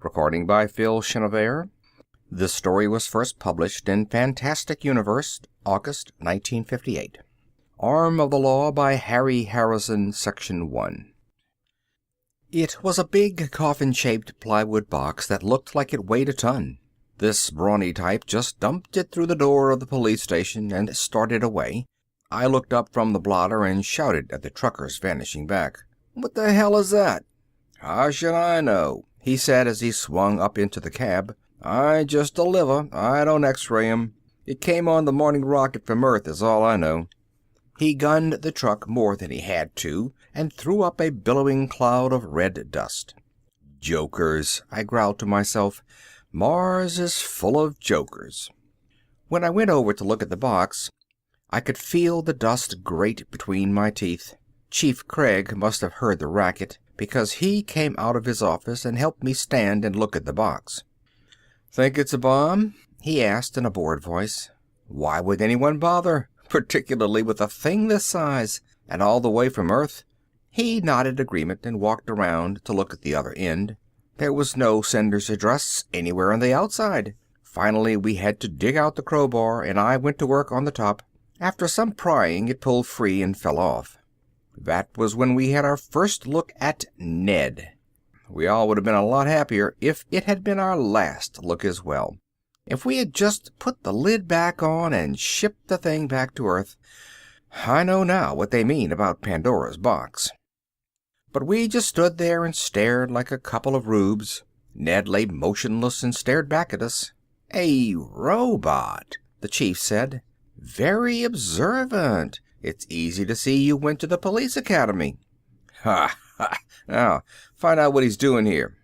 Recording by Phil Chenevert. This story was first published in Fantastic Universe, August 1958. Arm of the Law by Harry Harrison, Section 1. It was a big coffin-shaped plywood box that looked like it weighed a ton. This brawny type just dumped it through the door of the police station and started away. I looked up from the blotter and shouted at the trucker's vanishing back. "What the hell is that?" "How should I know?" he said as he swung up into the cab. "I just deliver. I don't x-ray 'em. It came on the morning rocket from Earth is all I know." He gunned the truck more than he had to and threw up a billowing cloud of red dust. Jokers, I growled to myself. Mars is full of jokers. When I went over to look at the box, I could feel the dust grate between my teeth. Chief Craig must have heard the racket, because he came out of his office and helped me stand and look at the box. "Think it's a bomb?" he asked in a bored voice. "Why would anyone bother? Particularly with a thing this size, and all the way from Earth." He nodded agreement and walked around to look at the other end. There was no sender's address anywhere on the outside. Finally, we had to dig out the crowbar, and I went to work on the top. After some prying, it pulled free and fell off. That was when we had our first look at Ned. We all would have been a lot happier if it had been our last look as well. If we had just put the lid back on and shipped the thing back to Earth. I know now what they mean about Pandora's box. But we just stood there and stared like a couple of rubes. Ned lay motionless and stared back at us. "A robot," the chief said. "Very observant. It's easy to see you went to the police academy." "Ha ha! Now, find out what he's doing here."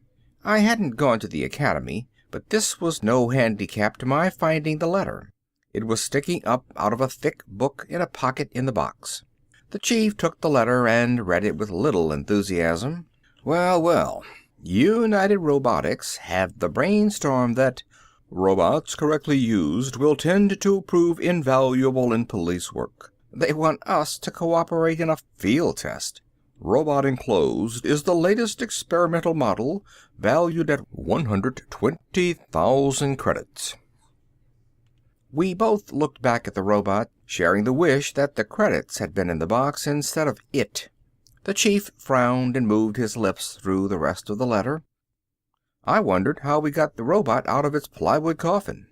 I hadn't gone to the academy, but this was no handicap to my finding the letter. It was sticking up out of a thick book in a pocket in the box. The chief took the letter and read it with little enthusiasm. "Well, well, United Robotics have the brainstorm that robots correctly used will tend to prove invaluable in police work. They want us to cooperate in a field test. Robot enclosed is the latest experimental model, valued at 120,000 credits. We both looked back at the robot, sharing the wish that the credits had been in the box instead of it. The chief frowned and moved his lips through the rest of the letter. I wondered how we got the robot out of its plywood coffin.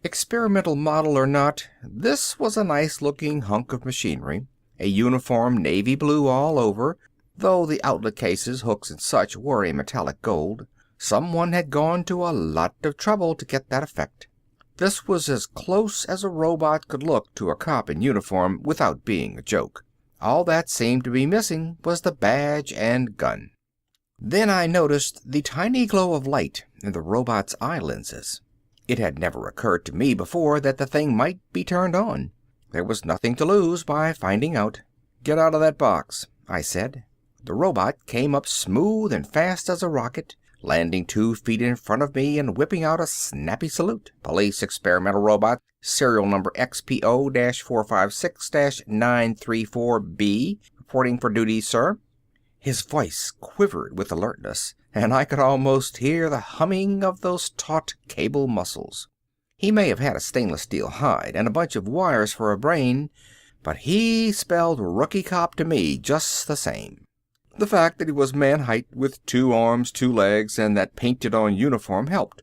Experimental model or not, this was a nice-looking hunk of machinery. A uniform navy blue all over, though the outlet cases, hooks and such were a metallic gold. Someone had gone to a lot of trouble to get that effect. This was as close as a robot could look to a cop in uniform without being a joke. All that seemed to be missing was the badge and gun. Then I noticed the tiny glow of light in the robot's eye lenses. It had never occurred to me before that the thing might be turned on. There was nothing to lose by finding out. "Get out of that box," I said. The robot came up smooth and fast as a rocket, landing 2 feet in front of me and whipping out a snappy salute. "Police experimental robot, serial number XPO-456-934B, reporting for duty, sir." His voice quivered with alertness, and I could almost hear the humming of those taut cable muscles. He may have had a stainless steel hide and a bunch of wires for a brain, but he spelled rookie cop to me just the same. The fact that he was man height with 2 arms, 2 legs, and that painted-on uniform helped.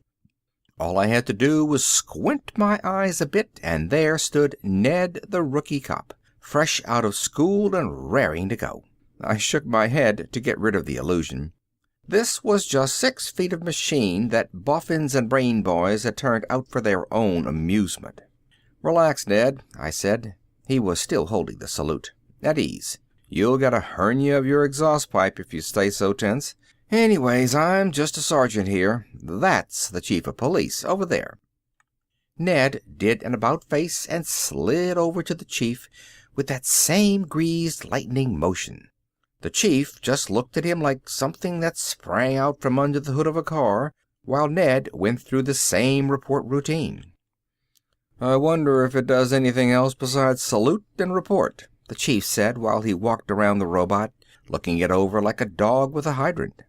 All I had to do was squint my eyes a bit, and there stood Ned the rookie cop, fresh out of school and raring to go. I shook my head to get rid of the illusion. This was just 6 feet of machine that boffins and brain boys had turned out for their own amusement. "Relax, Ned," I said. He was still holding the salute. "At ease. You'll get a hernia of your exhaust pipe if you stay so tense. Anyways, I'm just a sergeant here. That's the chief of police over there." Ned did an about-face and slid over to the chief with that same greased lightning motion. The chief just looked at him like something that sprang out from under the hood of a car, while Ned went through the same report routine. "I wonder if it does anything else besides salute and report," the chief said while he walked around the robot, looking it over like a dog with a hydrant.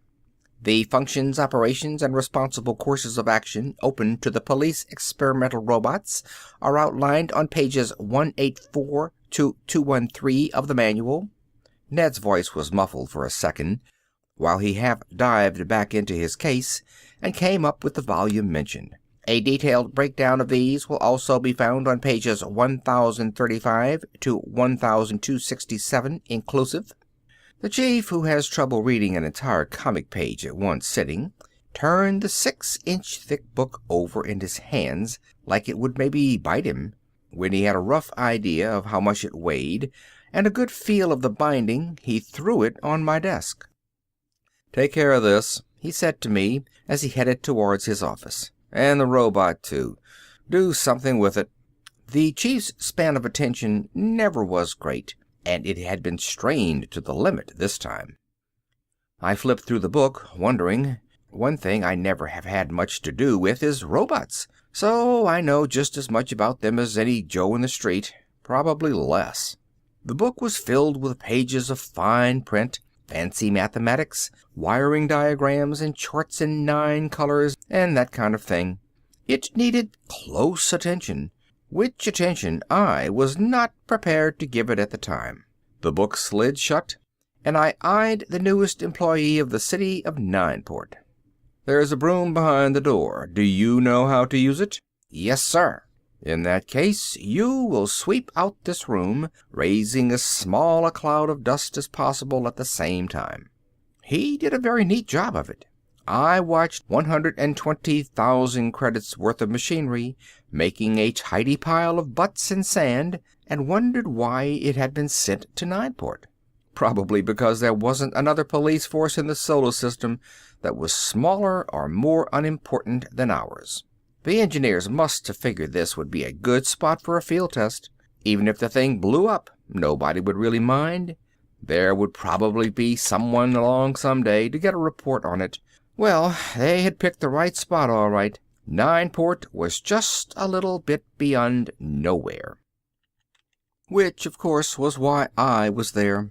The functions, operations, and responsible courses of action open to the police experimental robots are outlined on pages 184 to 213 of the manual." Ned's voice was muffled for a second, while he half dived back into his case and came up with the volume mentioned. "A detailed breakdown of these will also be found on pages 1035 to 1267 inclusive." The chief, who has trouble reading an entire comic page at one sitting, turned the 6-inch thick book over in his hands like it would maybe bite him. When he had a rough idea of how much it weighed and a good feel of the binding, he threw it on my desk. "Take care of this," he said to me as he headed towards his office. "And the robot, too. Do something with it." The chief's span of attention never was great, and it had been strained to the limit this time. I flipped through the book, wondering. One thing I never have had much to do with is robots, so I know just as much about them as any Joe in the street, probably less. The book was filled with pages of fine print, fancy mathematics, wiring diagrams, and charts in 9 colors, and that kind of thing. It needed close attention, which attention I was not prepared to give it at the time. The book slid shut, and I eyed the newest employee of the city of Nineport. "There's a broom behind the door. Do you know how to use it?" "Yes, sir." "In that case, you will sweep out this room, raising as small a cloud of dust as possible at the same time." He did a very neat job of it. I watched 120,000 credits worth of machinery making a tidy pile of butts and sand, and wondered why it had been sent to Nineport. Probably because there wasn't another police force in the solar system that was smaller or more unimportant than ours. The engineers must have figured this would be a good spot for a field test. Even if the thing blew up, nobody would really mind. There would probably be someone along someday to get a report on it. Well, they had picked the right spot, all right. Nineport was just a little bit beyond nowhere. Which, of course, was why I was there.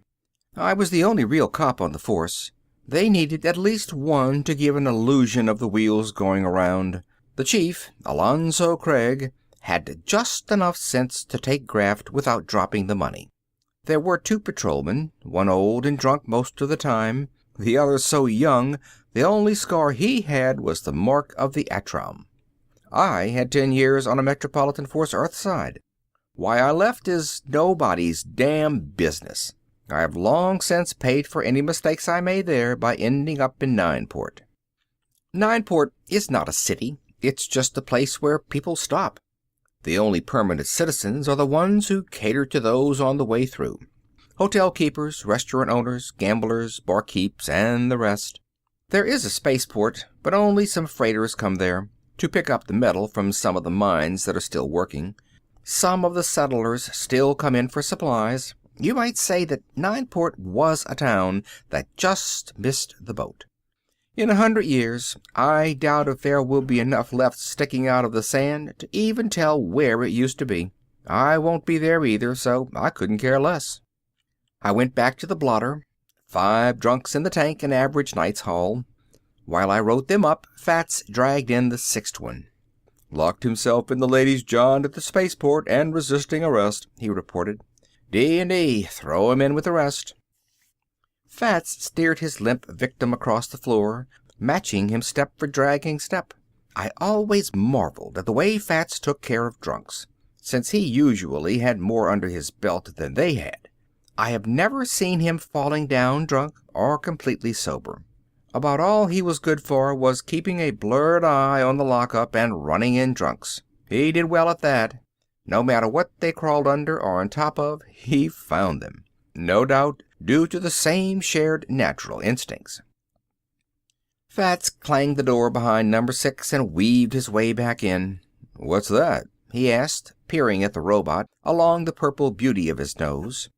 I was the only real cop on the force. They needed at least one to give an illusion of the wheels going around. The chief, Alonzo Craig, had just enough sense to take graft without dropping the money. There were 2 patrolmen, one old and drunk most of the time, the other so young the only scar he had was the mark of the Atram. I had 10 years on a Metropolitan Force Earthside. Why I left is nobody's damn business. I have long since paid for any mistakes I made there by ending up in Nineport. Nineport is not a city. It's just a place where people stop. The only permanent citizens are the ones who cater to those on the way through. Hotel keepers, restaurant owners, gamblers, barkeeps, and the rest. There is a spaceport, but only some freighters come there to pick up the metal from some of the mines that are still working. Some of the settlers still come in for supplies. You might say that Nineport was a town that just missed the boat. In 100 years, I doubt if there will be enough left sticking out of the sand to even tell where it used to be. I won't be there either, so I couldn't care less. I went back to the blotter. 5 drunks in the tank, an average night's haul. While I wrote them up, Fats dragged in the 6th one. "Locked himself in the ladies' john at the spaceport and resisting arrest," he reported. "D&D, throw him in with the rest." Fats steered his limp victim across the floor, matching him step for dragging step. I always marveled at the way Fats took care of drunks, since he usually had more under his belt than they had. I have never seen him falling down drunk or completely sober. About all he was good for was keeping a blurred eye on the lockup and running in drunks. He did well at that. No matter what they crawled under or on top of, he found them. No doubt due to the same shared natural instincts. Fats clanged the door behind number 6 and weaved his way back in. "What's that?" he asked, peering at the robot along the purple beauty of his nose.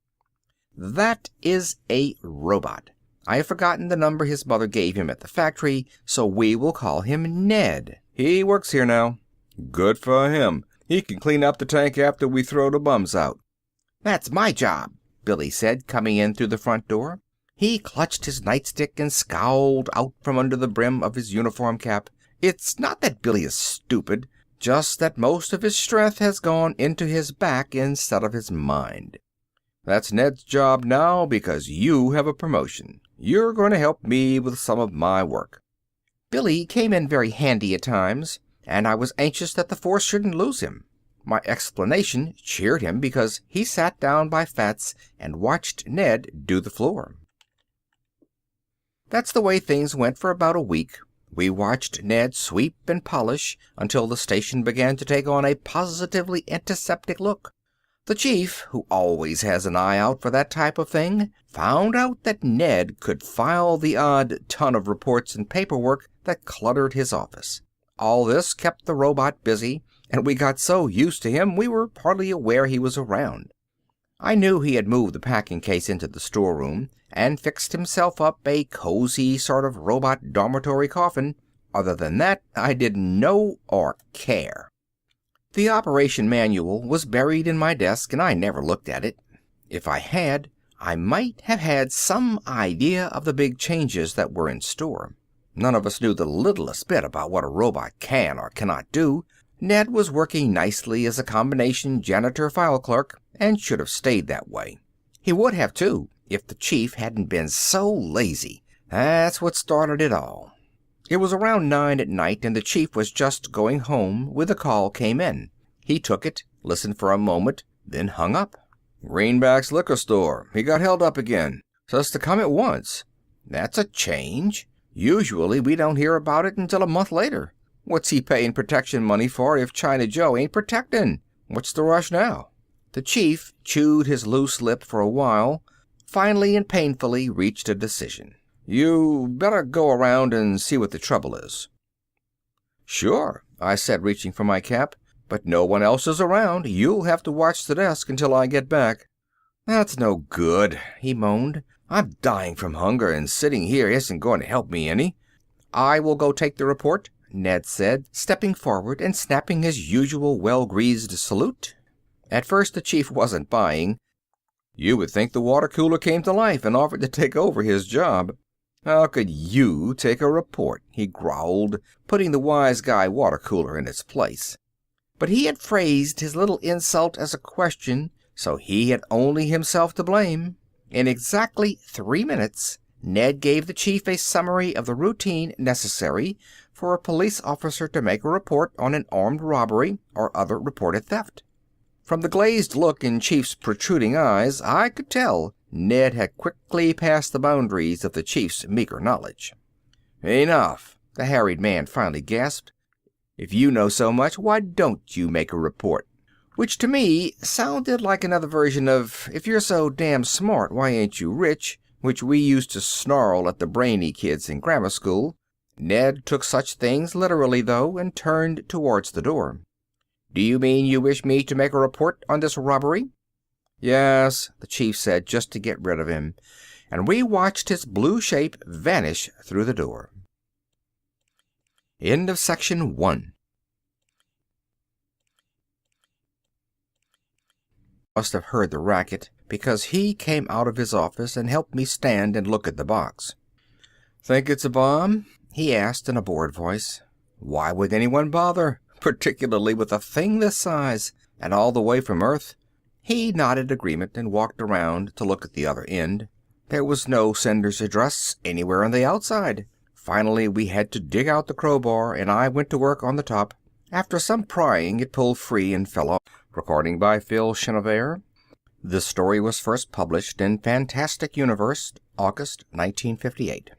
"That is a robot. I have forgotten the number his mother gave him at the factory, so we will call him Ned. He works here now." "Good for him. He can clean up the tank after we throw the bums out." "That's my job," Billy said, coming in through the front door. He clutched his nightstick and scowled out from under the brim of his uniform cap. It's not that Billy is stupid, just that most of his strength has gone into his back instead of his mind. That's Ned's job now because you have a promotion. You're going to help me with some of my work. Billy came in very handy at times, and I was anxious that the force shouldn't lose him. My explanation cheered him because he sat down by Fats and watched Ned do the floor. That's the way things went for about a week. We watched Ned sweep and polish until the station began to take on a positively antiseptic look. The chief, who always has an eye out for that type of thing, found out that Ned could file the odd ton of reports and paperwork that cluttered his office. All this kept the robot busy, and we got so used to him we were hardly aware he was around. I knew he had moved the packing case into the storeroom and fixed himself up a cozy sort of robot dormitory coffin. Other than that, I didn't know or care. The operation manual was buried in my desk, and I never looked at it. If I had, I might have had some idea of the big changes that were in store. None of us knew the littlest bit about what a robot can or cannot do. Ned was working nicely as a combination janitor file clerk, and should have stayed that way. He would have, too, if the chief hadn't been so lazy. That's what started it all. It was around 9 at night, and the chief was just going home when the call came in. He took it, listened for a moment, then hung up. "Greenback's liquor store. He got held up again. Says to come at once." That's a change. Usually we don't hear about it until a month later. What's he paying protection money for if China Joe ain't protecting? What's the rush now? The chief chewed his loose lip for a while, finally and painfully reached a decision. "You better go around and see what the trouble is." "Sure," I said, reaching for my cap, "but no one else is around. You'll have to watch the desk until I get back." "That's no good," he moaned. "I'm dying from hunger, and sitting here isn't going to help me any." "I will go take the report," Ned said, stepping forward and snapping his usual well-greased salute. At first the chief wasn't buying. You would think the water cooler came to life and offered to take over his job. "How could you take a report?" he growled, putting the wise guy water cooler in its place. But he had phrased his little insult as a question, so he had only himself to blame. In exactly 3 minutes, Ned gave the chief a summary of the routine necessary for a police officer to make a report on an armed robbery or other reported theft. From the glazed look in Chief's protruding eyes, I could tell Ned had quickly passed the boundaries of the chief's meager knowledge. "Enough," the harried man finally gasped. "If you know so much, why don't you make a report?" Which to me sounded like another version of, "If you're so damn smart, why ain't you rich?" which we used to snarl at the brainy kids in grammar school. Ned took such things literally, though, and turned towards the door. "Do you mean you wish me to make a report on this robbery?" "Yes," the chief said, just to get rid of him, and we watched his blue shape vanish through the door. End of section 1. Must have heard the racket, because he came out of his office and helped me stand and look at the box. "Think it's a bomb?" he asked in a bored voice. "Why would anyone bother, particularly with a thing this size, and all the way from Earth?" He nodded agreement and walked around to look at the other end. There was no sender's address anywhere on the outside. Finally, we had to dig out the crowbar, and I went to work on the top. After some prying, it pulled free and fell off. Recording by Phil Chenevert. This story was first published in Fantastic Universe, August 1958.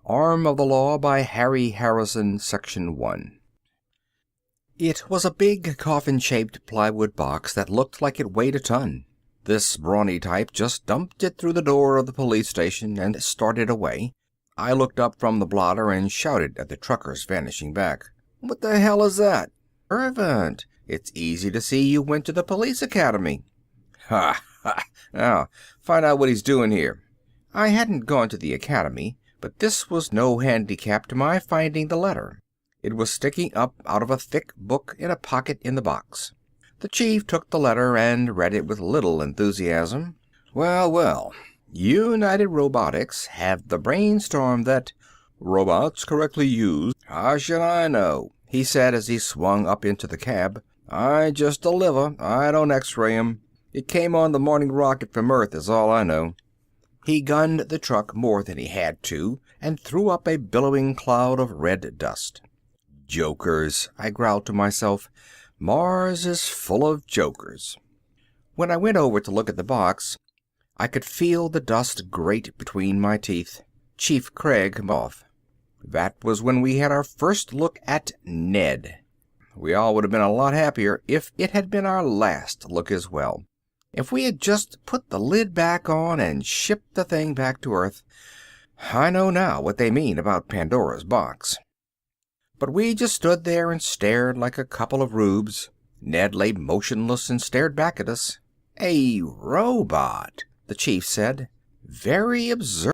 Arm of the Law by Harry Harrison, Section 1. It was a big coffin-shaped plywood box that looked like it weighed a ton. This brawny type just dumped it through the door of the police station and started away. I looked up from the blotter and shouted at the truckers vanishing back. "What the hell is that?" "Servant. It's easy to see you went to the police academy." "Ha ha! Now, find out what he's doing here." I hadn't gone to the academy, but this was no handicap to my finding the letter. It was sticking up out of a thick book in a pocket in the box. The chief took the letter and read it with little enthusiasm. "Well, well, United Robotics have the brainstorm that robots correctly used. How should I know? He said as he swung up into the cab. I just deliver. I don't x-ray 'em. It came on the morning rocket from Earth is all I know. He gunned the truck more than he had to and threw up a billowing cloud of red dust. Jokers, I growled to myself. Mars is full of jokers. When I went over to look at the box, I could feel the dust grate between my teeth. Chief Craig off. That was when we had our first look at Ned. We all would have been a lot happier if it had been our last look as well. If we had just put the lid back on and shipped the thing back to Earth. I know now what they mean about Pandora's box. But we just stood there and stared like a couple of rubes. Ned lay motionless and stared back at us. A robot, the chief said. Very observant.